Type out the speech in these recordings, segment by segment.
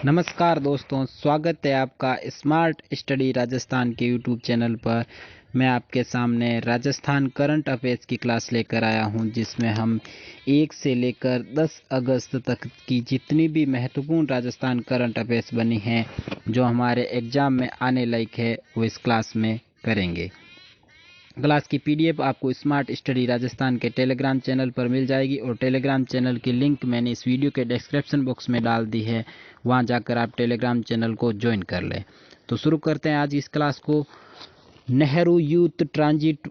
नमस्कार दोस्तों, स्वागत है आपका स्मार्ट स्टडी राजस्थान के यूट्यूब चैनल पर। मैं आपके सामने राजस्थान करंट अफेयर्स की क्लास लेकर आया हूं, जिसमें हम 1 से लेकर 10 अगस्त तक की जितनी भी महत्वपूर्ण राजस्थान करंट अफेयर्स बनी हैं जो हमारे एग्जाम में आने लायक है वो इस क्लास में करेंगे। क्लास की पीडीएफ आपको स्मार्ट स्टडी राजस्थान के टेलीग्राम चैनल पर मिल जाएगी और टेलीग्राम चैनल की लिंक मैंने इस वीडियो के डिस्क्रिप्शन बॉक्स में डाल दी है। वहां जाकर आप टेलीग्राम चैनल को ज्वाइन कर लें। तो शुरू करते हैं आज इस क्लास को। नेहरू यूथ ट्रांजिट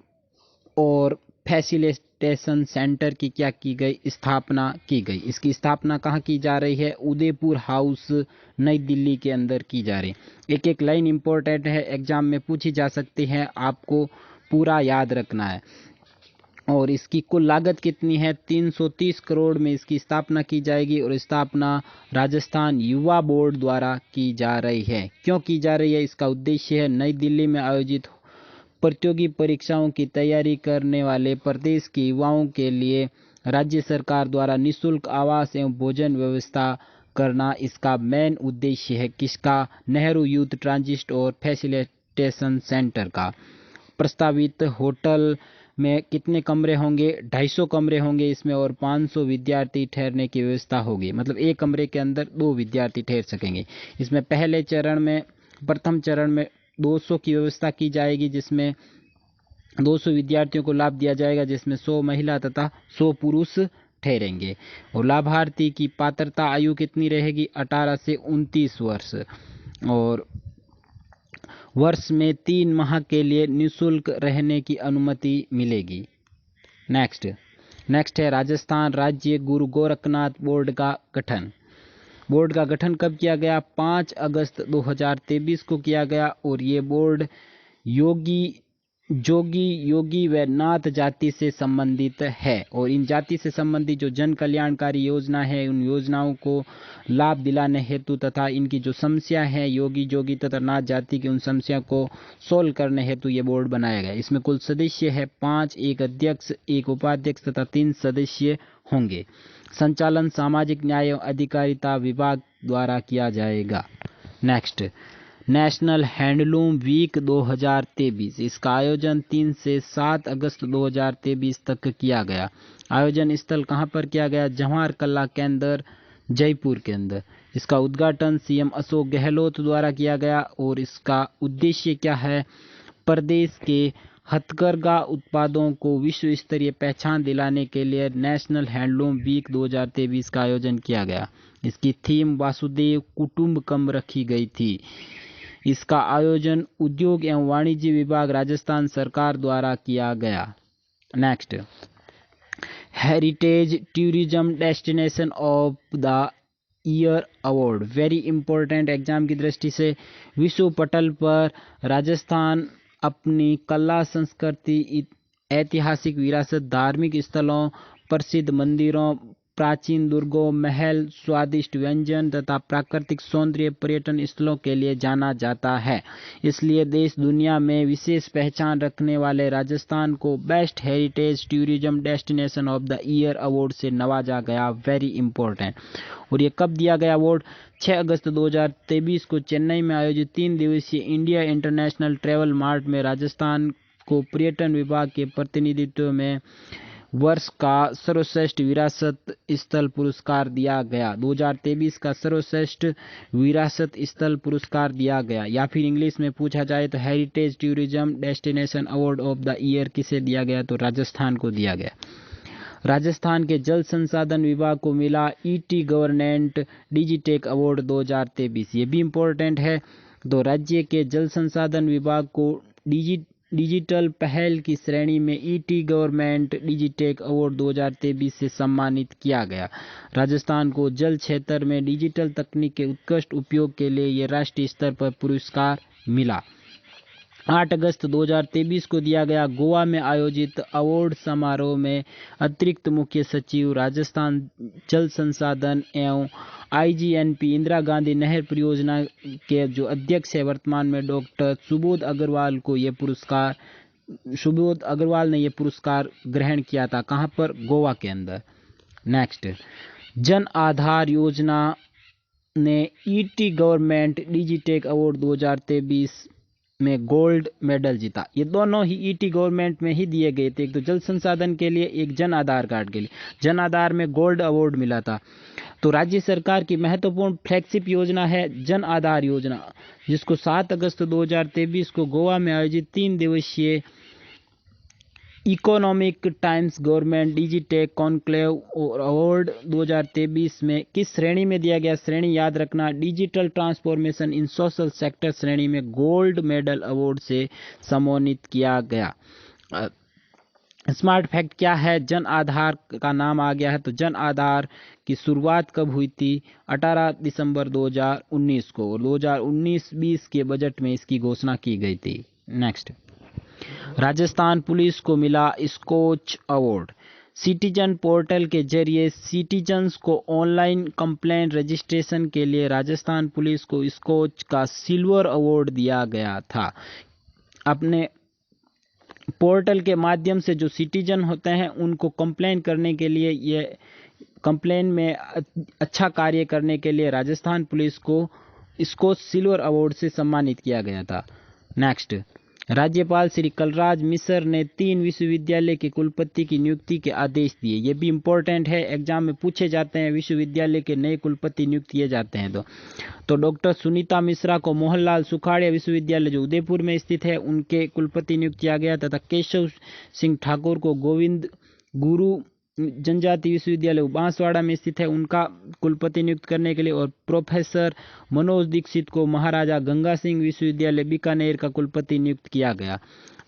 और फैसिलिटेशन सेंटर की क्या की गई, स्थापना की गई। इसकी स्थापना कहाँ की जा रही है? उदयपुर हाउस, नई दिल्ली के अंदर की जा रही है। एक एक लाइन इंपॉर्टेंट है, एग्जाम में पूछी जा सकती है, आपको पूरा याद रखना है। और इसकी कुल लागत कितनी है? 330 करोड़ में इसकी स्थापना की जाएगी और स्थापना राजस्थान युवा बोर्ड द्वारा की जा रही है। क्यों की जा रही है? इसका उद्देश्य है नई दिल्ली में आयोजित प्रतियोगी परीक्षाओं की तैयारी करने वाले प्रदेश के युवाओं के लिए राज्य सरकार द्वारा निःशुल्क आवास एवं भोजन व्यवस्था करना इसका मेन उद्देश्य है। किसका? नेहरू यूथ ट्रांजिट और फैसिलिटेशन सेंटर का। प्रस्तावित होटल में कितने कमरे होंगे? 250 कमरे होंगे इसमें और 500 विद्यार्थी ठहरने की व्यवस्था होगी। मतलब एक कमरे के अंदर 2 विद्यार्थी ठहर सकेंगे। इसमें प्रथम चरण में 200 की व्यवस्था की जाएगी, जिसमें 200 विद्यार्थियों को लाभ दिया जाएगा, जिसमें 100 महिला तथा 100 पुरुष ठहरेंगे। और लाभार्थी की पात्रता आयु कितनी रहेगी? 18 से 29 वर्ष और वर्ष में 3 माह के लिए निःशुल्क रहने की अनुमति मिलेगी। नेक्स्ट है राजस्थान राज्य गुरु गोरखनाथ बोर्ड का गठन। बोर्ड का गठन कब किया गया? 5 अगस्त 2023 को किया गया और ये बोर्ड योगी व नाथ जाति से संबंधित है। और इन जाति से संबंधित जो जन कल्याणकारी योजना है, उन योजनाओं को लाभ दिलाने हेतु तथा इनकी जो समस्या है योगी जोगी तथा नाथ जाति की, उन समस्या को सोल्व करने हेतु ये बोर्ड बनाया गया। इसमें कुल सदस्य है 5, एक अध्यक्ष, एक उपाध्यक्ष तथा 3 सदस्य होंगे। संचालन सामाजिक न्याय एवं अधिकारिता विभाग द्वारा किया जाएगा। नेशनल हैंडलूम वीक 2023, इसका आयोजन 3 से 7 अगस्त 2023 तक किया गया। आयोजन स्थल कहां पर किया गया? जवाहर कला केंद्र, जयपुर के अंदर। इसका उद्घाटन सीएम अशोक गहलोत द्वारा किया गया और इसका उद्देश्य क्या है? प्रदेश के हथकरघा उत्पादों को विश्व स्तरीय पहचान दिलाने के लिए नेशनल हैंडलूम वीक 2023 का आयोजन किया गया। इसकी थीम वासुदेव कुटुंबकम रखी गई थी। इसका आयोजन उद्योग एवं वाणिज्य विभाग राजस्थान सरकार द्वारा किया गया। Next, heritage tourism destination of the year award, very important exam की दृष्टि से। विश्व पटल पर राजस्थान अपनी कला, संस्कृति, ऐतिहासिक विरासत, धार्मिक स्थलों, प्रसिद्ध मंदिरों, प्राचीन दुर्गों, महल, स्वादिष्ट व्यंजन तथा प्राकृतिक सौंदर्य पर्यटन स्थलों के लिए जाना जाता है। इसलिए देश दुनिया में विशेष पहचान रखने वाले राजस्थान को best heritage tourism destination of the year award से नवाजा गया। Very important. और ये कब दिया गया अवार्ड? 6 अगस्त 2023 को चेन्नई में आयोजित 3 दिवसीय इंडिया इंटरनेशनल ट्रेवल मार्ट में राजस्थान को पर्यटन विभाग के प्रतिनिधित्व में वर्ष का सर्वश्रेष्ठ विरासत स्थल पुरस्कार दिया गया। 2023 का सर्वश्रेष्ठ विरासत स्थल पुरस्कार दिया गया। या फिर इंग्लिश में पूछा जाए तो heritage tourism destination award of the year किसे दिया गया? तो राजस्थान को दिया गया। राजस्थान के जल संसाधन विभाग को मिला ईटी गवर्नेंट डिजिटेक अवार्ड 2023। ये भी इम्पोर्टेंट है। तो राज्य के जल संसाधन विभाग को डिजिटल पहल की श्रेणी में ईटी गवर्नमेंट डिजिटेक अवार्ड 2023 से सम्मानित किया गया। राजस्थान को जल क्षेत्र में डिजिटल तकनीक के उत्कृष्ट उपयोग के लिए ये राष्ट्रीय स्तर पर पुरस्कार मिला। 8 अगस्त 2023 को दिया गया। गोवा में आयोजित अवार्ड समारोह में अतिरिक्त मुख्य सचिव राजस्थान जल संसाधन एवं आईजीएनपी इंदिरा गांधी नहर परियोजना के जो अध्यक्ष है वर्तमान में डॉक्टर सुबोध अग्रवाल ने ये पुरस्कार ग्रहण किया था। कहां पर? गोवा के अंदर। नेक्स्ट, जन आधार योजना ने ईटी गवर्नमेंट डिजिटेक अवार्ड 2023 में गोल्ड मेडल जीता। ये दोनों ही ईटी गवर्नमेंट में ही दिए गए थे, एक तो जल संसाधन के लिए, एक जन आधार कार्ड के लिए। जन आधार में गोल्ड अवार्ड मिला था। तो राज्य सरकार की महत्वपूर्ण फ्लैगशिप योजना है जन आधार योजना, जिसको 7 अगस्त 2023 को गोवा में आयोजित 3 दिवसीय economic times government Digitek conclave award 2023 में किस श्रेणी में दिया गया? श्रेणी याद रखना, digital transformation in social sector श्रेणी में गोल्ड मेडल अवार्ड से सम्मानित किया गया। स्मार्ट फैक्ट क्या है? जन आधार का नाम आ गया है, तो जन आधार की शुरुआत कब हुई थी? 18 दिसंबर 2019 को, और 2019-20 के बजट में इसकी घोषणा की गई थी। नेक्स्ट, राजस्थान पुलिस को मिला स्कोच अवार्ड। सिटीजन पोर्टल के जरिए सिटीजन्स को ऑनलाइन कंप्लेंट रजिस्ट्रेशन के लिए राजस्थान पुलिस को स्कोच का सिल्वर अवार्ड दिया गया था। अपने पोर्टल के माध्यम से जो सिटीजन होते हैं उनको कंप्लेन करने के लिए, ये कंप्लेन में अच्छा कार्य करने के लिए राजस्थान पुलिस को स्कोच सिल्वर अवार्ड से सम्मानित किया गया था। नेक्स्ट, राज्यपाल श्री कलराज मिश्र ने 3 विश्वविद्यालय के कुलपति की नियुक्ति के आदेश दिए। ये भी इम्पोर्टेंट है, एग्जाम में पूछे जाते हैं, विश्वविद्यालय के नए कुलपति नियुक्त किए जाते हैं। तो डॉक्टर सुनीता मिश्रा को मोहनलाल सुखाड़िया विश्वविद्यालय जो उदयपुर में स्थित है उनके कुलपति नियुक्त किया गया, तथा केशव सिंह ठाकुर को गोविंद गुरु जनजाति विश्वविद्यालय बांसवाड़ा में स्थित है उनका कुलपति नियुक्त करने के लिए, और प्रोफेसर मनोज दीक्षित को महाराजा गंगा सिंह विश्वविद्यालय बीकानेर का कुलपति नियुक्त किया गया।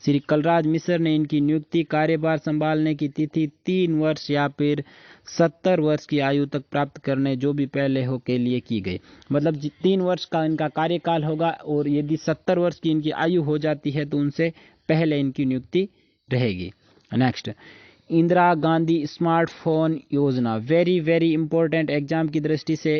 श्री कलराज मिश्र ने इनकी नियुक्ति कार्यभार संभालने की तिथि 3 वर्ष या फिर 70 वर्ष की आयु तक प्राप्त करने जो भी पहले हो के लिए की गई। मतलब 3 वर्ष का इनका कार्यकाल होगा, और यदि 70 वर्ष की इनकी आयु हो जाती है तो उनसे पहले इनकी नियुक्ति रहेगी। नेक्स्ट, इंदिरा गांधी स्मार्टफोन योजना, वेरी इंपॉर्टेंट एग्जाम की दृष्टि से।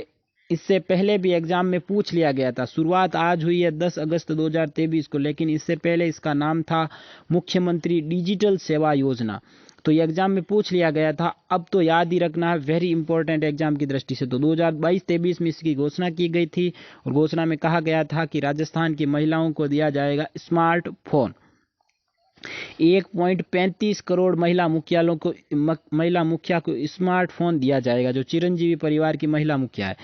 इससे पहले भी एग्जाम में पूछ लिया गया था। शुरुआत आज हुई है 10 अगस्त 2023 को, लेकिन इससे पहले इसका नाम था मुख्यमंत्री डिजिटल सेवा योजना। तो ये एग्जाम में पूछ लिया गया था, अब तो याद ही रखना है, वेरी इंपॉर्टेंट एग्जाम की दृष्टि से। तो 2022-23 में इसकी घोषणा की गई थी, और घोषणा में कहा गया था कि राजस्थान की महिलाओं को दिया जाएगा स्मार्टफोन। 1.35 करोड़ महिला मुखिया को स्मार्टफोन दिया जाएगा, जो चिरंजीवी परिवार की महिला मुखिया है।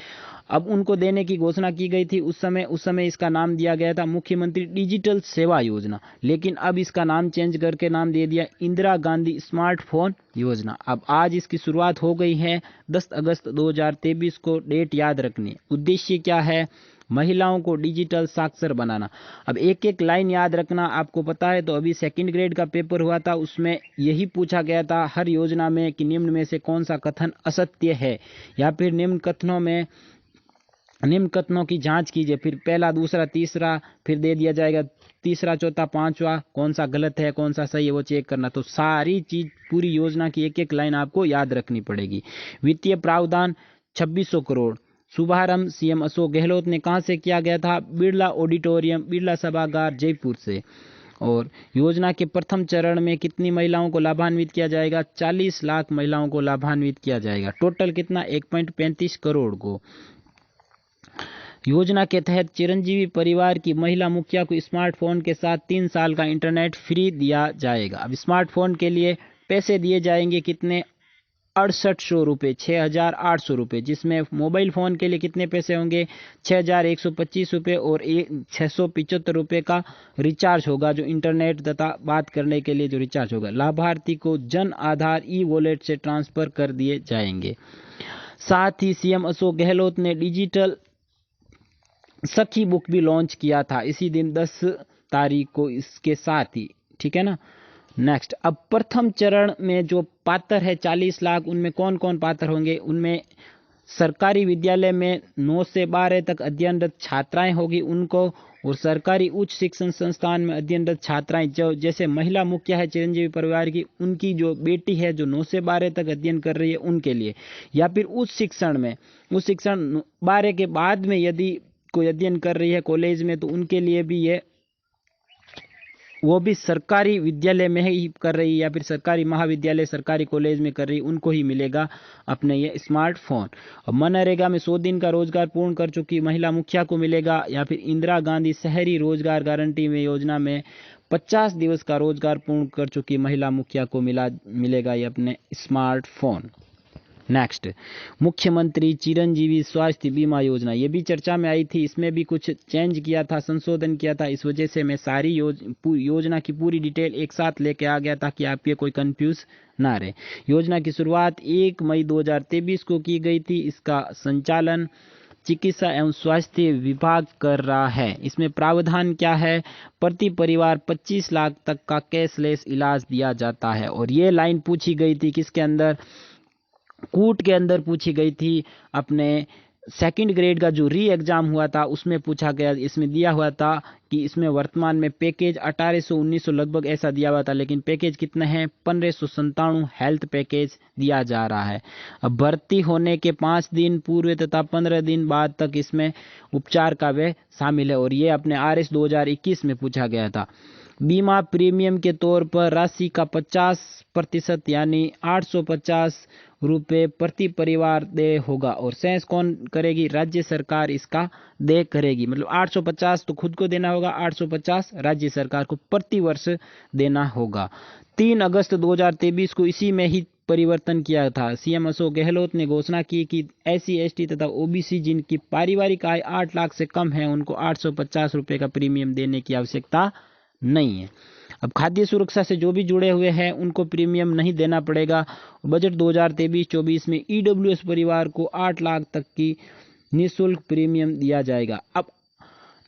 अब उनको देने की घोषणा की गई थी। उस समय इसका नाम दिया गया था मुख्यमंत्री डिजिटल सेवा योजना, लेकिन अब इसका नाम चेंज करके नाम दे दिया इंदिरा गांधी स्मार्टफोन योजना। अब आज इसकी शुरुआत हो गई है 10 अगस्त 2023 को, डेट याद रखनी। उद्देश्य क्या है? महिलाओं को डिजिटल साक्षर बनाना। अब एक लाइन याद रखना। आपको पता है, तो अभी 2nd ग्रेड का पेपर हुआ था, उसमें यही पूछा गया था हर योजना में कि निम्न में से कौन सा कथन असत्य है, या फिर निम्न कथनों की जांच कीजिए। फिर पहला, दूसरा, तीसरा, फिर दे दिया जाएगा तीसरा, चौथा, पांचवा, कौन सा गलत है कौन सा सही है वो चेक करना। तो सारी चीज, पूरी योजना की एक लाइन आपको याद रखनी पड़ेगी। वित्तीय प्रावधान 2600 करोड़। शुभारंभ सीएम अशोक गहलोत ने कहां से किया गया था? बिरला ऑडिटोरियम, बिरला सभागार, जयपुर से। और योजना के प्रथम चरण में कितनी महिलाओं को लाभान्वित किया जाएगा? 40 लाख महिलाओं को लाभान्वित किया जाएगा। टोटल कितना? 1.35 करोड़ को। योजना के तहत चिरंजीवी परिवार की महिला मुखिया को स्मार्टफोन के साथ 3 साल का इंटरनेट फ्री दिया जाएगा। अब स्मार्टफोन के लिए पैसे दिए जाएंगे कितने? 6800 रुपये, 6800 रुपये, जिसमें मोबाइल फ़ोन के लिए कितने पैसे होंगे? 6125 रुपये, और 675 रुपये का रिचार्ज होगा, जो इंटरनेट तथा बात करने के लिए जो रिचार्ज होगा। लाभार्थी को जन आधार ई-वॉलेट से ट्रांसफ़र कर दिए जाएंगे। साथ ही सीएम अशोक गहलोत ने डिजिटल सखी बुक भी लॉन्च किया था इसी दिन 10 तारीख को, इसके साथ ही, ठीक है ना। नेक्स्ट, अब प्रथम चरण में जो पात्र है 40 लाख, उनमें कौन कौन पात्र होंगे? उनमें सरकारी विद्यालय में 9 से 12 तक अध्ययनरत छात्राएं होगी उनको, और सरकारी उच्च शिक्षण संस्थान में अध्ययनरत छात्राएं, जो जैसे महिला मुखिया है चिरंजीवी परिवार की, उनकी जो बेटी है जो 9 से 12 तक अध्ययन कर रही है उनके लिए, या फिर उच्च शिक्षण 12 के बाद में यदि कोई अध्ययन कर रही है कॉलेज में, तो उनके लिए भी ये वो भी सरकारी विद्यालय में ही कर रही या फिर सरकारी महाविद्यालय सरकारी कॉलेज में कर रही, उनको ही मिलेगा अपने ये स्मार्टफोन। और मनरेगा में 100 दिन का रोजगार पूर्ण कर चुकी महिला मुखिया को मिलेगा, या फिर इंदिरा गांधी शहरी रोजगार गारंटी में योजना में 50 दिवस का रोजगार पूर्ण कर चुकी महिला मुखिया को मिलेगा ये अपने स्मार्टफोन। नेक्स्ट, मुख्यमंत्री चिरंजीवी स्वास्थ्य बीमा योजना, ये भी चर्चा में आई थी, इसमें भी कुछ चेंज किया था, संशोधन किया था, इस वजह से मैं सारी योजना की पूरी डिटेल एक साथ लेके आ गया ताकि आपके कोई कंफ्यूज ना रहे। योजना की शुरुआत 1 मई 2023 को की गई थी। इसका संचालन चिकित्सा एवं स्वास्थ्य विभाग कर रहा है। इसमें प्रावधान क्या है, प्रति परिवार 25 लाख तक का कैशलेस इलाज दिया जाता है। और ये लाइन पूछी गई थी किसके अंदर, कूट के अंदर पूछी गई थी। अपने सेकंड ग्रेड का जो री एग्जाम हुआ था उसमें पूछा गया, इसमें दिया हुआ था कि इसमें वर्तमान में पैकेज 1800-1900 लगभग ऐसा दिया हुआ था, लेकिन पैकेज कितने हैं, 1597 हेल्थ पैकेज दिया जा रहा है। अब भर्ती होने के 5 दिन पूर्व तथा 15 दिन बाद तक इसमें उपचार का व्यय शामिल है। और ये अपने RS 2021 में पूछा गया था। बीमा प्रीमियम के तौर पर राशि का 50% यानी 850 रुपये प्रति परिवार दे होगा। और सेस कौन करेगी, राज्य सरकार इसका दे करेगी। मतलब 850 तो खुद को देना होगा, 850 राज्य सरकार को प्रति वर्ष देना होगा। 3 अगस्त 2023 को इसी में ही परिवर्तन किया था। सीएम अशोक गहलोत ने घोषणा की कि SC ST तथा OBC जिनकी पारिवारिक आय 8 लाख से कम है उनको 850 रुपये का प्रीमियम देने की आवश्यकता नहीं है। अब खाद्य सुरक्षा से जो भी जुड़े हुए हैं उनको प्रीमियम नहीं देना पड़ेगा। बजट 2023-24 में EWS परिवार को 8 लाख तक की निःशुल्क प्रीमियम दिया जाएगा। अब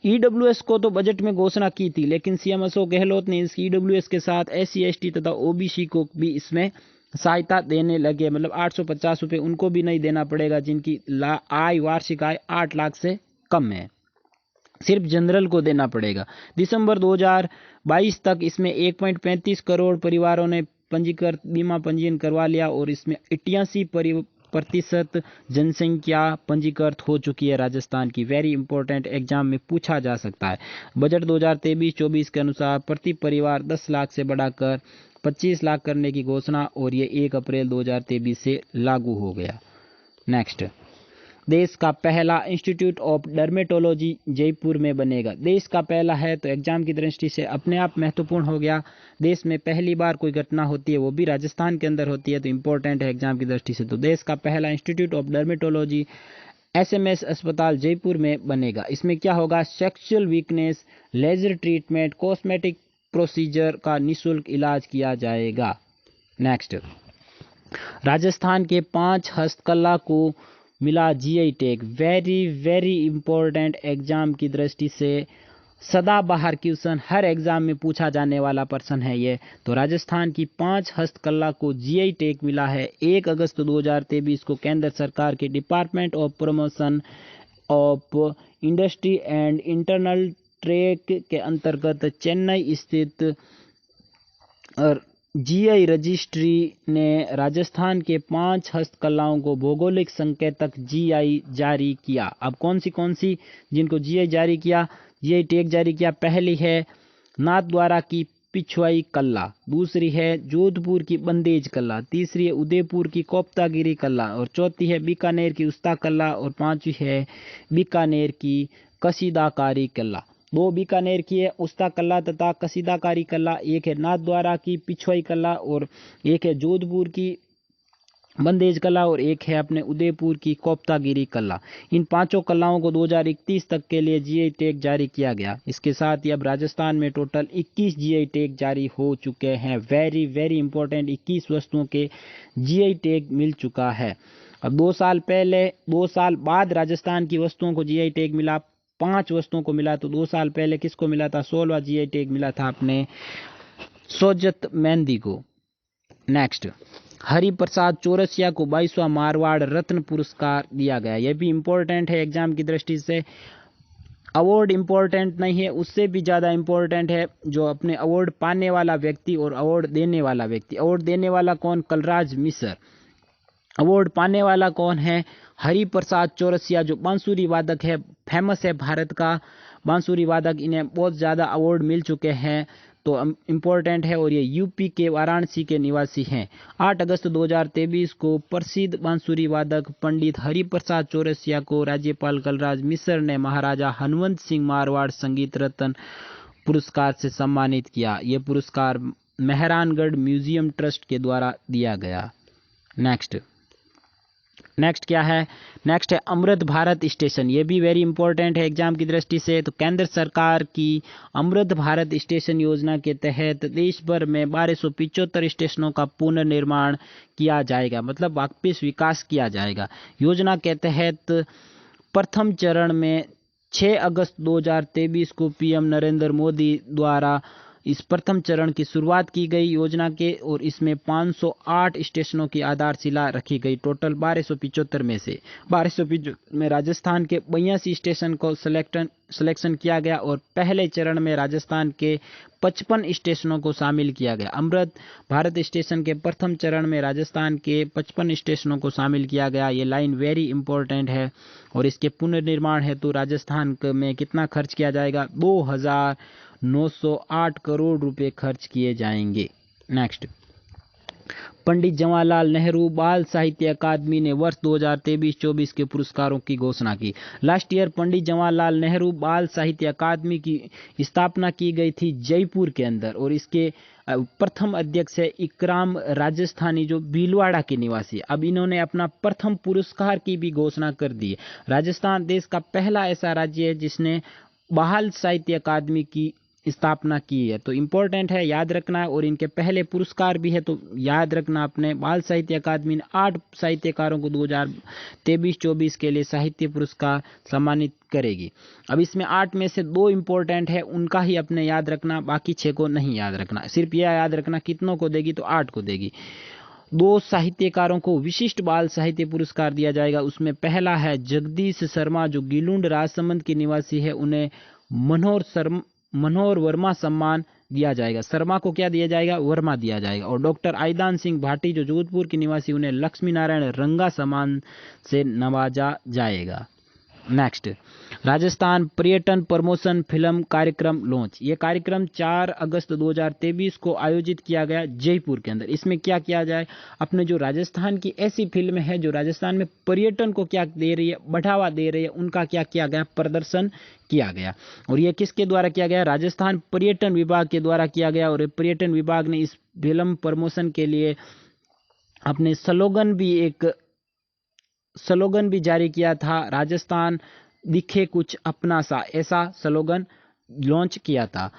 EWS को तो बजट में घोषणा की थी, लेकिन सीएम अशोक गहलोत ने इस EWS के साथ SC ST तथा OBC को भी इसमें सहायता देने लगे। मतलब 850 रुपये उनको भी नहीं देना पड़ेगा जिनकी वार्षिक आय 8 लाख से कम है, सिर्फ जनरल को देना पड़ेगा। दिसंबर 2022 तक इसमें 1.35 करोड़ परिवारों ने पंजीकृत बीमा पंजीयन करवा लिया और इसमें 88% जनसंख्या पंजीकृत हो चुकी है राजस्थान की। वेरी इंपॉर्टेंट, एग्जाम में पूछा जा सकता है। बजट 2023-24 के अनुसार प्रति परिवार 10 लाख से बढ़ाकर 25 लाख करने की घोषणा, और ये 1 अप्रैल 2023 से लागू हो गया। नेक्स्ट, देश का पहला इंस्टीट्यूट ऑफ डर्मेटोलॉजी जयपुर में बनेगा। देश का पहला है तो एग्जाम की दृष्टि से अपने आप महत्वपूर्ण हो गया। देश में पहली बार कोई घटना होती है वो भी राजस्थान के अंदर होती है, तो इंपॉर्टेंट है एग्जाम की दृष्टि से। तो देश का पहला इंस्टीट्यूट ऑफ डर्मेटोलॉजी SMS अस्पताल जयपुर में बनेगा। इसमें क्या होगा, sexual weakness, laser treatment, cosmetic procedure का निःशुल्क इलाज किया जाएगा। नेक्स्ट, राजस्थान के 5 हस्तकला को मिला GI tag. Very important exam की दृष्टि से, सदाबहार क्वेश्चन, हर एग्जाम में पूछा जाने वाला प्रश्न है ये। तो राजस्थान की 5 हस्तकला को GI टैग मिला है। 1 अगस्त 2023 को केंद्र सरकार के department of promotion of industry and internal trade के अंतर्गत चेन्नई स्थित GI रजिस्ट्री ने राजस्थान के 5 हस्तकलाओं को भौगोलिक संकेतक GI जारी किया। अब कौन सी जिनको GI जारी किया, GI टैग जारी किया, पहली है नाथद्वारा की पिछवाई कला, दूसरी है जोधपुर की बंदेज कला, तीसरी है उदयपुर की कोप्तागिरी कला, और चौथी है बीकानेर की उस्ता कला, और पांचवी है बीकानेर की कसीदाकारी कला। 2 बीकानेर की है उस्ता कला तथा कसीदाकारी कला, एक है नाथद्वारा की पिछवाई कला, और एक है जोधपुर की बंदेज कला, और एक है अपने उदयपुर की कोप्तागिरी कला। इन 5 कलाओं को 2031 तक के लिए GI टैग जारी किया गया। इसके साथ ही अब राजस्थान में टोटल 21 GI टैग जारी हो चुके हैं। वेरी इंपॉर्टेंट, 21 वस्तुओं के GI टैग मिल चुका है। अब 2 साल बाद राजस्थान की वस्तुओं को GI टैग मिला, 5 वस्तुओं को मिला। तो 2 साल पहले किसको मिला था, 16वां GI टैग मिला था अपने सोजत मेहंदी को। नेक्स्ट, हरिप्रसाद चौरसिया को 22वां मारवाड़ रत्न पुरस्कार दिया गया। यह भी इंपॉर्टेंट है एग्जाम की दृष्टि से। अवार्ड इंपॉर्टेंट नहीं है, उससे भी ज़्यादा इंपॉर्टेंट है जो अपने अवार्ड पाने वाला व्यक्ति और अवार्ड देने वाला व्यक्ति। अवार्ड देने वाला कौन, कलराज मिश्र। अवार्ड पाने वाला कौन है, हरिप्रसाद चौरसिया, जो बांसुरी वादक है, फेमस है, भारत का बांसुरी वादक। इन्हें बहुत ज़्यादा अवार्ड मिल चुके हैं। तो इम्पोर्टेंट है और ये यूपी के वाराणसी के निवासी हैं। 8 अगस्त 2023 को प्रसिद्ध बांसुरी वादक पंडित हरिप्रसाद चौरसिया को राज्यपाल कलराज मिश्र ने महाराजा हनुमंत सिंह मारवाड़ संगीत रत्न पुरस्कार से सम्मानित किया। ये पुरस्कार मेहरानगढ़ म्यूजियम ट्रस्ट के द्वारा दिया गया। नेक्स्ट क्या है? नेक्स्ट है अमृत भारत स्टेशन। ये भी वेरी इंपॉर्टेंट है एग्जाम की दृष्टि से। तो केंद्र सरकार की अमृत भारत स्टेशन योजना के तहत देश भर में 1275 स्टेशनों का पुनर्निर्माण किया जाएगा, मतलब वापस विकास किया जाएगा। योजना के तहत प्रथम चरण में 6 अगस्त 2023 को पीएम नरेंद्र मोदी द्वारा इस प्रथम चरण की शुरुआत की गई योजना के, और इसमें 508 स्टेशनों की आधारशिला रखी गई। टोटल 1275 में से 1275 में राजस्थान के 82 स्टेशन को सिलेक्शन किया गया और पहले चरण में राजस्थान के 55 स्टेशनों को शामिल किया गया। अमृत भारत स्टेशन के प्रथम चरण में राजस्थान के 55 स्टेशनों को शामिल किया गया। ये लाइन वेरी इंपॉर्टेंट है। और इसके पुनर्निर्माण हेतु राजस्थान में कितना खर्च किया जाएगा? 2,908 करोड़ रुपए खर्च किए जाएंगे। नेक्स्ट, पंडित जवाहरलाल नेहरू बाल साहित्य अकादमी ने वर्ष 2023-24 के पुरस्कारों की घोषणा की। लास्ट ईयर पंडित जवाहरलाल नेहरू बाल साहित्य अकादमी की स्थापना की गई थी जयपुर के अंदर, और इसके प्रथम अध्यक्ष है इकराम राजस्थानी, जो भीलवाड़ा के निवासी। अब इन्होंने अपना प्रथम पुरस्कार की भी घोषणा कर दी। राजस्थान देश का पहला ऐसा राज्य है जिसने बाल साहित्य अकादमी की स्थापना की है। तो इम्पोर्टेंट है, याद रखना। और इनके पहले पुरस्कार भी है, तो याद रखना अपने। बाल साहित्य अकादमी ने 8 साहित्यकारों को 2023-24 के लिए साहित्य पुरस्कार सम्मानित करेगी। अब इसमें 8 में से 2 इम्पोर्टेंट है, उनका ही अपने याद रखना, बाकी 6 को नहीं याद रखना। सिर्फ यह याद रखना कितनों को देगी, तो 8 को देगी। 2 साहित्यकारों को विशिष्ट बाल साहित्य पुरस्कार दिया जाएगा। उसमें पहला है जगदीश शर्मा, जो गिलुंड राजसमंद के निवासी है। उन्हें मनोहर वर्मा सम्मान दिया जाएगा। शर्मा को क्या दिया जाएगा? वर्मा दिया जाएगा। और डॉक्टर आईदान सिंह भाटी, जो जोधपुर के निवासी, उन्हें लक्ष्मी नारायण रंगा सम्मान से नवाजा जाएगा। नेक्स्ट, राजस्थान पर्यटन प्रमोशन फिल्म कार्यक्रम लॉन्च। ये कार्यक्रम 4 अगस्त 2023 को आयोजित किया गया जयपुर के अंदर। इसमें क्या किया जाए? अपने जो राजस्थान की ऐसी फिल्म है जो राजस्थान में पर्यटन को क्या दे रही है, बढ़ावा दे रही है, उनका क्या किया गया? प्रदर्शन किया गया। और ये किसके द्वारा किया गया? राजस्थान पर्यटन विभाग के द्वारा किया गया। और पर्यटन विभाग ने इस फिल्म प्रमोशन के लिए अपने स्लोगन भी जारी किया था। राजस्थान दिखे कुछ अपना सा, ऐसा स्लोगन लॉन्च किया था।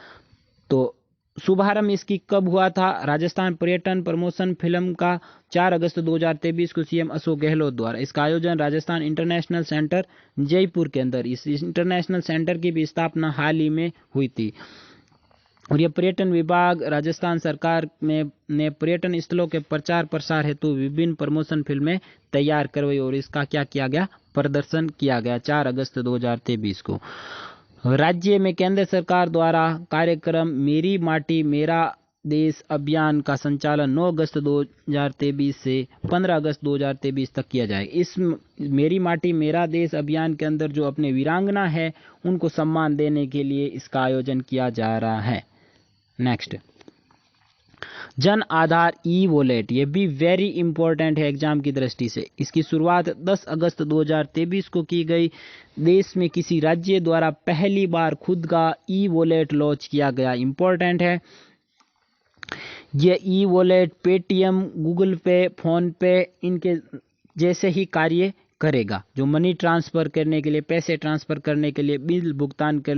तो शुभारंभ इसकी कब हुआ था? राजस्थान पर्यटन प्रमोशन फिल्म का 4 अगस्त 2023 को सीएम अशोक गहलोत द्वारा। इसका आयोजन राजस्थान इंटरनेशनल सेंटर जयपुर के अंदर, इस इंटरनेशनल सेंटर की भी स्थापना हाल ही में हुई थी। और यह पर्यटन विभाग राजस्थान सरकार ने पर्यटन स्थलों के प्रचार प्रसार हेतु विभिन्न प्रमोशन फिल्में तैयार करवाई, और इसका क्या किया गया? प्रदर्शन किया गया 4 अगस्त 2023 को। राज्य में केंद्र सरकार द्वारा कार्यक्रम मेरी माटी मेरा देश अभियान का संचालन 9 अगस्त 2023 से 15 अगस्त 2023 तक किया जाएगा। इस मेरी माटी मेरा देश अभियान के अंदर जो अपने वीरांगना है उनको सम्मान देने के लिए इसका आयोजन किया जा रहा है। Next, Jan Aadhaar e wallet. ये भी वेरी इंपॉर्टेंट है एग्जाम की दृष्टि से। इसकी शुरुआत 10 अगस्त 2023 को की गई। देश में किसी राज्य द्वारा पहली बार खुद का ई वॉलेट लॉन्च किया गया। इंपॉर्टेंट है, ये ई वॉलेट पेटीएम, गूगल पे, फोन पे इनके जैसे ही कार्य करेगा, जो मनी ट्रांसफर करने के लिए, पैसे ट्रांसफर करने के लिए, बिल भुगतान के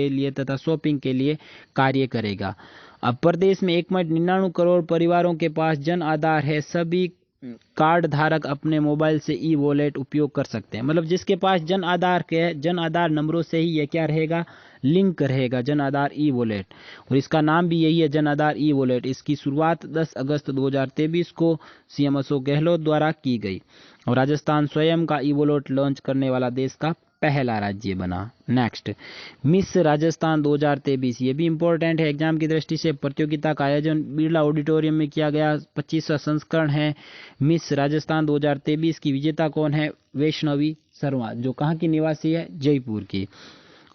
लिए तथा शॉपिंग के लिए कार्य करेगा। अब प्रदेश में 1.99 करोड़ परिवारों के पास जन आधार है। सभी कार्ड धारक अपने मोबाइल से ई वॉलेट उपयोग कर सकते हैं। मतलब जिसके पास जन आधार नंबरों से ही ये क्या रहेगा? लिंक रहेगा, जन आधार ई वॉलेट। और इसका नाम भी यही है, जन आधार ई वॉलेट। इसकी शुरुआत 10 अगस्त 2023 को सीएम अशोक गहलोत द्वारा की गई। और राजस्थान स्वयं का ई वॉलेट लॉन्च करने वाला देश का पहला राज्य बना। Next, miss Rajasthan 2023। ये भी इंपॉर्टेंट है एग्जाम की दृष्टि से। प्रतियोगिता का आयोजन बिरला ऑडिटोरियम में किया गया। 25वां संस्करण है मिस राजस्थान 2023 की। विजेता कौन है? वैष्णवी शर्मा, जो कहाँ की निवासी है? जयपुर की।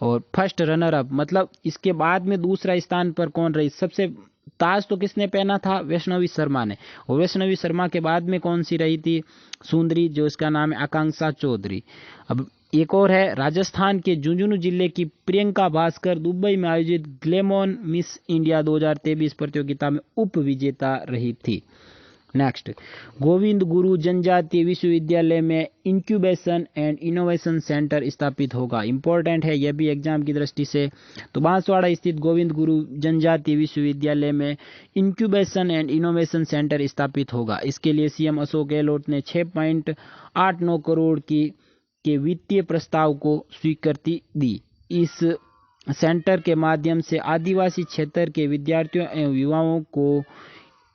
और फर्स्ट रनर अप मतलब इसके बाद में दूसरा स्थान पर कौन रही, सबसे ताज तो किसने पहना था, वैष्णवी शर्मा ने, और वैष्णवी शर्मा के बाद में कौन सी रही थी, सुंदरी, जो इसका नाम है आकांक्षा चौधरी। अब एक और है, राजस्थान के झुंझुनू जिले की प्रियंका भास्कर दुबई में आयोजित ग्लैमर मिस इंडिया 2023 प्रतियोगिता में उप विजेता रही थी। नेक्स्ट, गोविंद गुरु जनजातीय विश्वविद्यालय में इंक्यूबेशन एंड इनोवेशन सेंटर स्थापित होगा। इंपॉर्टेंट है यह भी एग्जाम की दृष्टि से। तो बांसवाड़ा स्थित गोविंद गुरु जनजातीय विश्वविद्यालय में इंक्यूबेशन एंड इनोवेशन सेंटर स्थापित होगा। इसके लिए सीएम अशोक गहलोत ने 6.89 करोड़ के वित्तीय प्रस्ताव को स्वीकृति दी। इस सेंटर के माध्यम से आदिवासी क्षेत्र के विद्यार्थियों एवं युवाओं को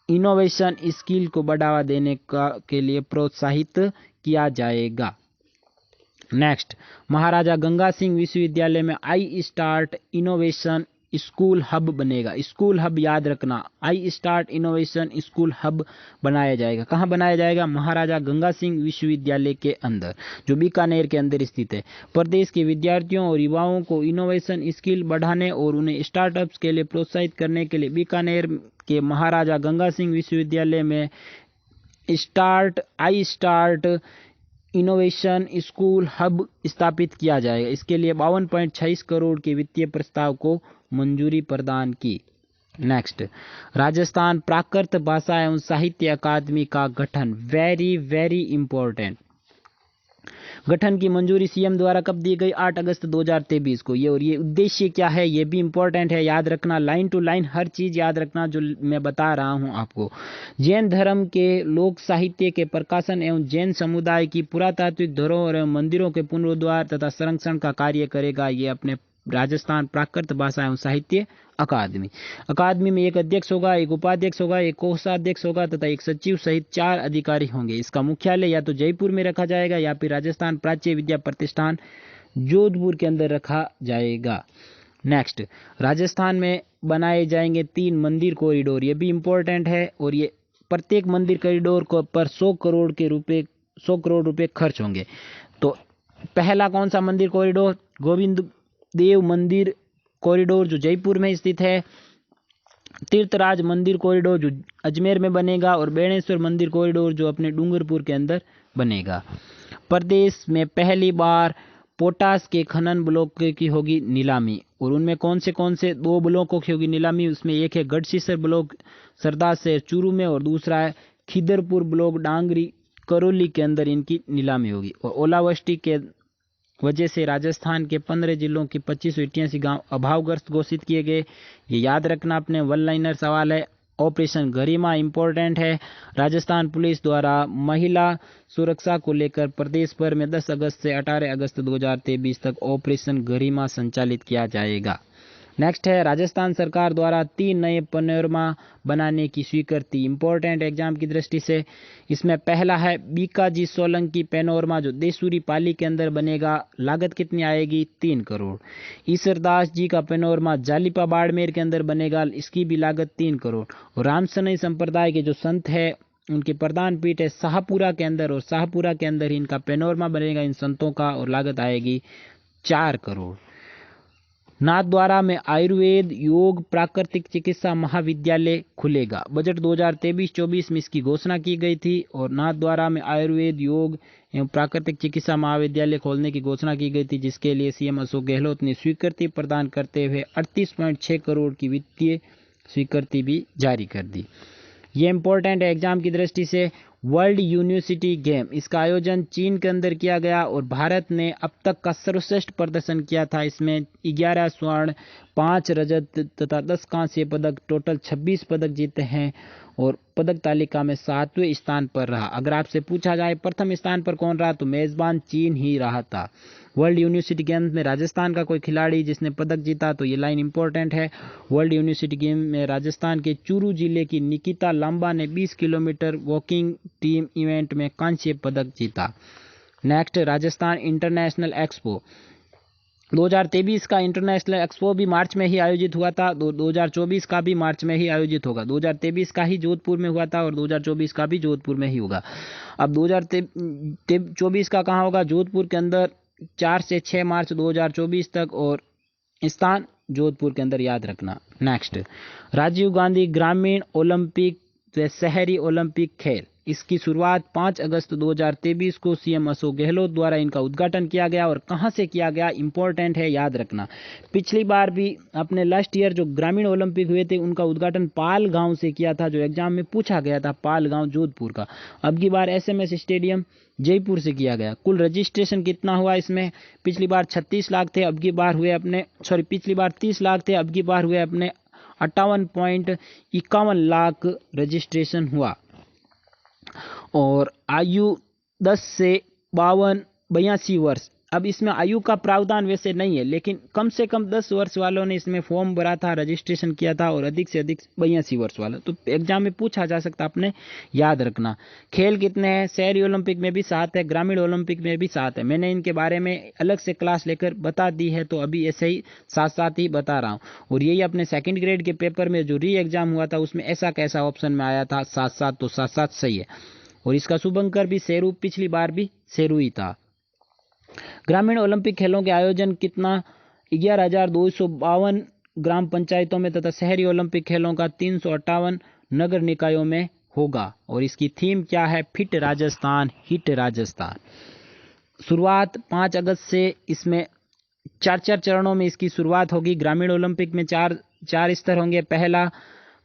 इनोवेशन स्किल को बढ़ावा देने के लिए प्रोत्साहित किया जाएगा। नेक्स्ट, महाराजा गंगा सिंह विश्वविद्यालय में I start innovation school hub बनेगा। स्कूल हब याद रखना, I start innovation school hub बनाया जाएगा। कहाँ बनाया जाएगा, महाराजा गंगा सिंह विश्वविद्यालय के अंदर, जो बीकानेर के अंदर स्थित है। प्रदेश के विद्यार्थियों और युवाओं को इनोवेशन स्किल बढ़ाने और उन्हें स्टार्टअप्स के लिए प्रोत्साहित करने के लिए बीकानेर के महाराजा गंगा सिंह विश्वविद्यालय में I start innovation school hub स्थापित किया जाएगा। इसके लिए 52.26 करोड़ के वित्तीय प्रस्ताव को मंजूरी प्रदान की। नेक्स्ट, राजस्थान प्राकृत भाषा एवं साहित्य अकादमी का गठन, वेरी वेरी इंपॉर्टेंट। गठन की मंजूरी सीएम द्वारा कब दी गई, 8 अगस्त 2023 को। ये और ये उद्देश्य क्या है, ये भी इंपॉर्टेंट है, याद रखना, लाइन टू लाइन हर चीज याद रखना जो मैं बता रहा हूं आपको। जैन धर्म के लोक साहित्य के प्रकाशन एवं जैन समुदाय की पुरातात्विक धरोहर एवं मंदिरों के पुनरुद्धार तथा संरक्षण का कार्य करेगा। ये अपने राजस्थान प्राकृत भाषा एवं साहित्य अकादमी में एक अध्यक्ष होगा, एक उपाध्यक्ष होगा, एक कोषाध्यक्ष होगा तथा एक सचिव सहित 4 अधिकारी होंगे। इसका मुख्यालय या तो जयपुर में रखा जाएगा या फिर राजस्थान प्राच्य विद्या प्रतिष्ठान जोधपुर के अंदर रखा जाएगा। नेक्स्ट, राजस्थान में बनाए जाएंगे 3 मंदिर कॉरिडोर, ये भी इंपॉर्टेंट है, और ये प्रत्येक मंदिर कॉरिडोर को पर 100 करोड़ रुपए खर्च होंगे। तो पहला कौन सा मंदिर कॉरिडोर, गोविंद देव मंदिर कॉरिडोर जो जयपुर में स्थित है, तीर्थराज मंदिर कॉरिडोर जो अजमेर में बनेगा, और बेणेश्वर मंदिर कॉरिडोर जो अपने डूंगरपुर के अंदर बनेगा। प्रदेश में पहली बार पोटास के खनन ब्लॉक की होगी नीलामी, और उनमें कौन से 2 ब्लॉकों की होगी नीलामी, उसमें एक है गढ़सीसर ब्लॉक सरदार शहर चूरू में, और दूसरा है खिदरपुर ब्लॉक डांगरी करौली के अंदर इनकी नीलामी होगी। और ओलावृष्टि के वजह से राजस्थान के 15 जिलों की 2588 गांव अभावग्रस्त घोषित किए गए। ये याद रखना, अपने वन लाइनर सवाल है। ऑपरेशन गरिमा इंपॉर्टेंट है। राजस्थान पुलिस द्वारा महिला सुरक्षा को लेकर प्रदेश भर में 10 अगस्त से 18 अगस्त 2023 तक ऑपरेशन गरिमा संचालित किया जाएगा। नेक्स्ट है, राजस्थान सरकार द्वारा 3 नए पैनोरमा बनाने की स्वीकृति, इंपॉर्टेंट एग्जाम की दृष्टि से। इसमें पहला है बीकाजी सोलंकी पैनोरमा जो देसूरी पाली के अंदर बनेगा, लागत कितनी आएगी, 3 करोड़। ईश्वरदास जी का पैनोरमा जालिपा बाड़मेर के अंदर बनेगा, इसकी भी लागत 3 करोड़। और रामसनई संप्रदाय के जो संत है उनके प्रधान पीठ है शाहपुरा के अंदर, और शाहपुरा के अंदर ही इनका पैनोरमा बनेगा इन संतों का, और लागत आएगी 4 करोड़। नाथद्वारा में आयुर्वेद योग प्राकृतिक चिकित्सा महाविद्यालय खुलेगा। बजट 2023-24 में इसकी घोषणा की गई थी, और नाथद्वारा में आयुर्वेद योग एवं प्राकृतिक चिकित्सा महाविद्यालय खोलने की घोषणा की गई थी, जिसके लिए सीएम अशोक गहलोत ने स्वीकृति प्रदान करते हुए 38.6 करोड़ की वित्तीय स्वीकृति भी जारी कर दी। ये इंपॉर्टेंट है एग्जाम की दृष्टि से। वर्ल्ड यूनिवर्सिटी गेम, इसका आयोजन चीन के अंदर किया गया, और भारत ने अब तक का सर्वश्रेष्ठ प्रदर्शन किया था। इसमें 11 स्वर्ण, 5 रजत तथा 10 कांस्य पदक, टोटल 26 पदक जीते हैं, और पदक तालिका में 7वें स्थान पर रहा। अगर आपसे पूछा जाए प्रथम स्थान पर कौन रहा, तो मेजबान चीन ही रहा था। वर्ल्ड यूनिवर्सिटी गेम्स में राजस्थान का कोई खिलाड़ी जिसने पदक जीता, तो ये लाइन इंपॉर्टेंट है। वर्ल्ड यूनिवर्सिटी गेम में राजस्थान के चूरू जिले की निकिता लांबा ने 20 किलोमीटर वॉकिंग टीम इवेंट में कांस्य पदक जीता। नेक्स्ट, राजस्थान इंटरनेशनल एक्सपो 2023 का इंटरनेशनल एक्सपो भी मार्च में ही आयोजित हुआ था, 2024 का भी मार्च में ही आयोजित होगा। 2023 का ही जोधपुर में हुआ था, और 2024 का भी जोधपुर में ही होगा। अब 2024 का कहाँ होगा, जोधपुर के अंदर 4 से 6 मार्च 2024 तक, और स्थान जोधपुर के अंदर, याद रखना। नेक्स्ट, राजीव गांधी ग्रामीण ओलंपिक व शहरी ओलंपिक खेल, इसकी शुरुआत 5 अगस्त 2023 को सीएम अशोक गहलोत द्वारा इनका उद्घाटन किया गया। और कहां से किया गया, इंपॉर्टेंट है, याद रखना। पिछली बार भी अपने लास्ट ईयर जो ग्रामीण ओलंपिक हुए थे उनका उद्घाटन पाल गांव से किया था, जो एग्जाम में पूछा गया था, पाल गांव जोधपुर का। अब की बार एसएमएस स्टेडियम जयपुर से किया गया। कुल रजिस्ट्रेशन कितना हुआ इसमें, पिछली बार 36 लाख थे, अब की बार हुए अपने पिछली बार 30 लाख थे, अब की बार हुए अपने 58.51 लाख रजिस्ट्रेशन हुआ। और आयु 10 से 82 वर्ष। अब इसमें आयु का प्रावधान वैसे नहीं है, लेकिन कम से कम 10 वर्ष वालों ने इसमें फॉर्म भरा था, रजिस्ट्रेशन किया था, और अधिक से अधिक 82 वर्ष वाला। तो एग्जाम में पूछा जा सकता, आपने याद रखना। खेल कितने हैं, शहरी ओलंपिक में भी 7 है, ग्रामीण ओलंपिक में भी 7 है। मैंने इनके बारे में अलग से क्लास लेकर बता दी है, तो अभी ऐसे ही साथ साथ ही बता रहा हूँ। और यही अपने सेकेंड ग्रेड के पेपर में जो री एग्जाम हुआ था उसमें ऐसा कैसा ऑप्शन में आया था, साथ साथ, तो साथ साथ सही है। और इसका शुभंकर भी शेरू, पिछली बार भी शेरू ही था। ग्रामीण ओलंपिक खेलों के आयोजन कितना, 11,252 ग्राम पंचायतों में तथा शहरी ओलंपिक खेलों का 358 नगर निकायों में होगा। और इसकी थीम क्या है, फिट राजस्थान, हिट राजस्थान। शुरुआत 5 अगस्त से इसमें 4 चरणों में इसकी शुरुआत होगी। ग्रामीण ओलंपिक में चार स्तर होंगे। पहला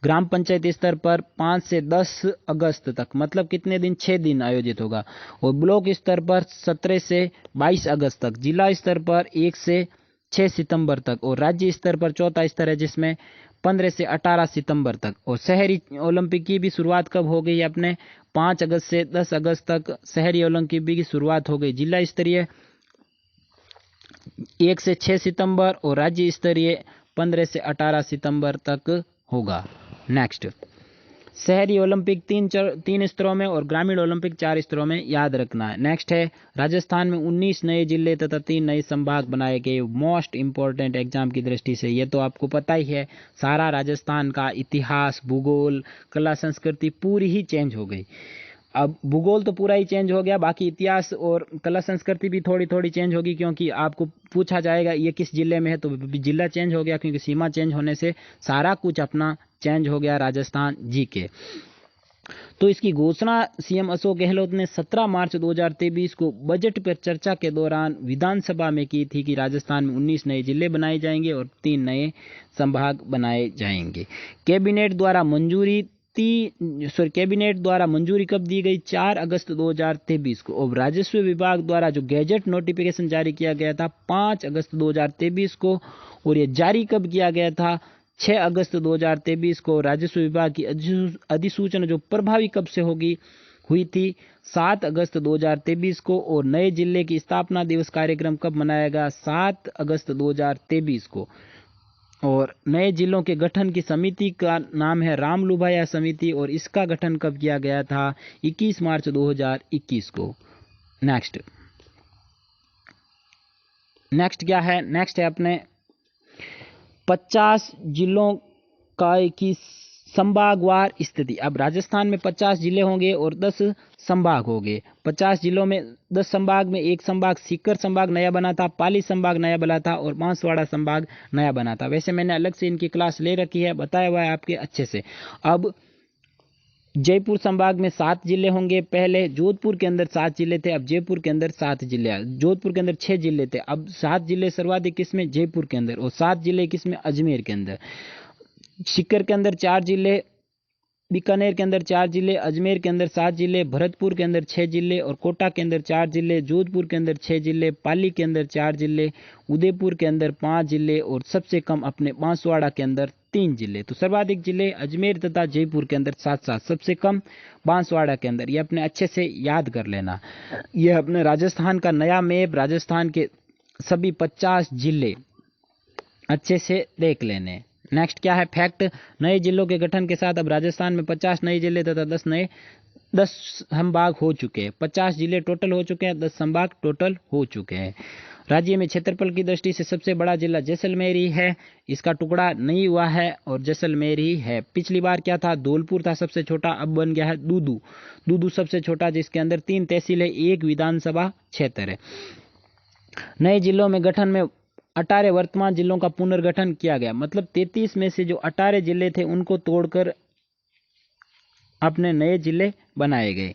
ग्राम पंचायत स्तर पर 5 से 10 अगस्त तक, मतलब कितने दिन, 6 दिन आयोजित होगा। और ब्लॉक स्तर पर 17 से 22 अगस्त तक। जिला स्तर पर 1 से 6 सितंबर तक। और राज्य स्तर पर चौथा स्तर है जिसमें 15 से 18 सितंबर तक। और शहरी ओलंपिक की भी शुरुआत कब हो गई, अपने 5 अगस्त से 10 अगस्त तक शहरी ओलंपिक की शुरुआत हो गई। जिला स्तरीय 1 से 6 सितंबर और राज्य स्तरीय 15 से 18 सितंबर तक होगा। नेक्स्ट, शहरी ओलंपिक 3 स्तरों में और ग्रामीण ओलंपिक 4 स्तरों में, याद रखना है। नेक्स्ट है, राजस्थान में 19 नए जिले तथा 3 नए संभाग बनाए गए। मोस्ट इंपॉर्टेंट एग्जाम की दृष्टि से, ये तो आपको पता ही है, सारा राजस्थान का इतिहास, भूगोल, कला, संस्कृति पूरी ही चेंज हो गई। अब भूगोल तो पूरा ही चेंज हो गया, बाकी इतिहास और कला संस्कृति भी थोड़ी थोड़ी चेंज होगी, क्योंकि आपको पूछा जाएगा ये किस जिले में है, तो जिला चेंज हो गया, क्योंकि सीमा चेंज होने से सारा कुछ अपना चेंज हो गया राजस्थान जी के। तो इसकी घोषणा सीएम अशोक गहलोत ने 17 मार्च 2023 को बजट पर चर्चा के दौरान विधानसभा में की थी कि राजस्थान में 19 नए जिले बनाए जाएंगे और 3 नए संभाग बनाए जाएंगे। कैबिनेट द्वारा मंजूरी कब दी गई, 4 अगस्त 2023 को। और राजस्व विभाग द्वारा जो गैजेट नोटिफिकेशन जारी किया गया था 5 अगस्त 2023 को। और ये जारी कब किया गया था, 6 अगस्त 2023 को। राजस्व विभाग की अधिसूचना जो प्रभावी कब से हुई थी, 7 अगस्त 2023 को। और नए जिले की स्थापना दिवस कार्यक्रम कब मनाएगा, 7 अगस्त 2023 को। और नए जिलों के गठन की समिति का नाम है रामलुभाया समिति, और इसका गठन कब किया गया था, 21 मार्च 2021 को। नेक्स्ट क्या है, नेक्स्ट है अपने 50 जिलों की संभागवार स्थिति। अब राजस्थान में 50 जिले होंगे और 10 संभाग होंगे। 50 जिलों में 10 संभाग में एक संभाग सीकर संभाग नया बना था, पाली संभाग नया बना था, और बांसवाड़ा संभाग नया बना था। वैसे मैंने अलग से इनकी क्लास ले रखी है, बताया हुआ है आपके अच्छे से। अब जयपुर संभाग में 7 जिले होंगे। पहले जोधपुर के अंदर 7 जिले थे, अब जयपुर के अंदर 7 जिले। जोधपुर के अंदर 6 जिले थे, अब 7 जिले सर्वाधिक किसमें, जयपुर के अंदर। और 7 जिले किसमें, अजमेर के अंदर। सीकर के अंदर 4 जिले, बीकानेर के अंदर 4 जिले, अजमेर के अंदर 7 जिले, भरतपुर के अंदर 6 जिले, और कोटा के अंदर 4 जिले, जोधपुर के अंदर 6 जिले, पाली के अंदर 4 जिले, उदयपुर के अंदर 5 जिले, और सबसे कम अपने बांसवाड़ा के अंदर 3 जिले। तो सर्वाधिक जिले अजमेर तथा जयपुर के अंदर 7-7, सबसे कम बांसवाड़ा के अंदर। ये अपने अच्छे से याद कर लेना। यह अपने राजस्थान का नया मैप, राजस्थान के सभी 50 जिले अच्छे से देख लेने। नेक्स्ट क्या है, फैक्ट, नए जिलों के गठन के साथ अब राजस्थान में 50 नए जिले तथा 10 संभाग हो चुके हैं। 50 जिले टोटल हो चुके हैं, 10 संभाग टोटल हो चुके हैं। राज्य में क्षेत्रफल की दृष्टि से सबसे बड़ा जिला जैसलमेर ही है, इसका टुकड़ा नहीं हुआ है और जैसलमेर ही है। पिछली बार क्या था, धौलपुर था सबसे छोटा, अब बन गया है दूदू सबसे छोटा, जिसके अंदर 3 तहसील है, 1 विधानसभा क्षेत्र है। नए जिलों में गठन में 18 वर्तमान जिलों का पुनर्गठन किया गया। मतलब 33 में से जो 18 जिले थे उनको तोड़कर अपने नए जिले बनाए गए।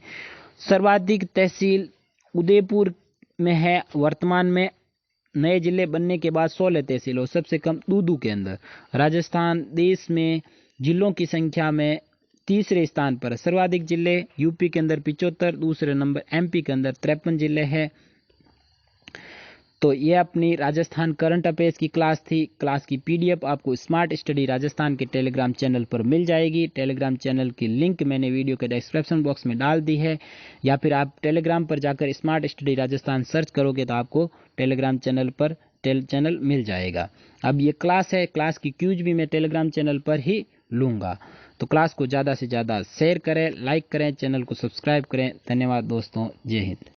सर्वाधिक तहसील उदयपुर में है। वर्तमान में नए जिले बनने के बाद 16 तहसील और सबसे कम दूदू के अंदर। राजस्थान देश में जिलों की संख्या में तीसरे स्थान पर। सर्वाधिक जिले यूपी के अंदर 75, दूसरे नंबर एमपी के अंदर 53 जिले हैं। तो ये अपनी राजस्थान करंट अफेयर्स की क्लास थी। क्लास की पीडीएफ आपको स्मार्ट स्टडी राजस्थान के टेलीग्राम चैनल पर मिल जाएगी। टेलीग्राम चैनल की लिंक मैंने वीडियो के डिस्क्रिप्शन बॉक्स में डाल दी है, या फिर आप टेलीग्राम पर जाकर स्मार्ट स्टडी राजस्थान सर्च करोगे तो आपको टेलीग्राम चैनल पर चैनल मिल जाएगा। अब ये क्लास है, क्लास की क्यूज भी मैं टेलीग्राम चैनल पर ही लूँगा। तो क्लास को ज़्यादा से ज़्यादा शेयर करें, लाइक करें, चैनल को सब्सक्राइब करें। धन्यवाद दोस्तों, जय हिंद।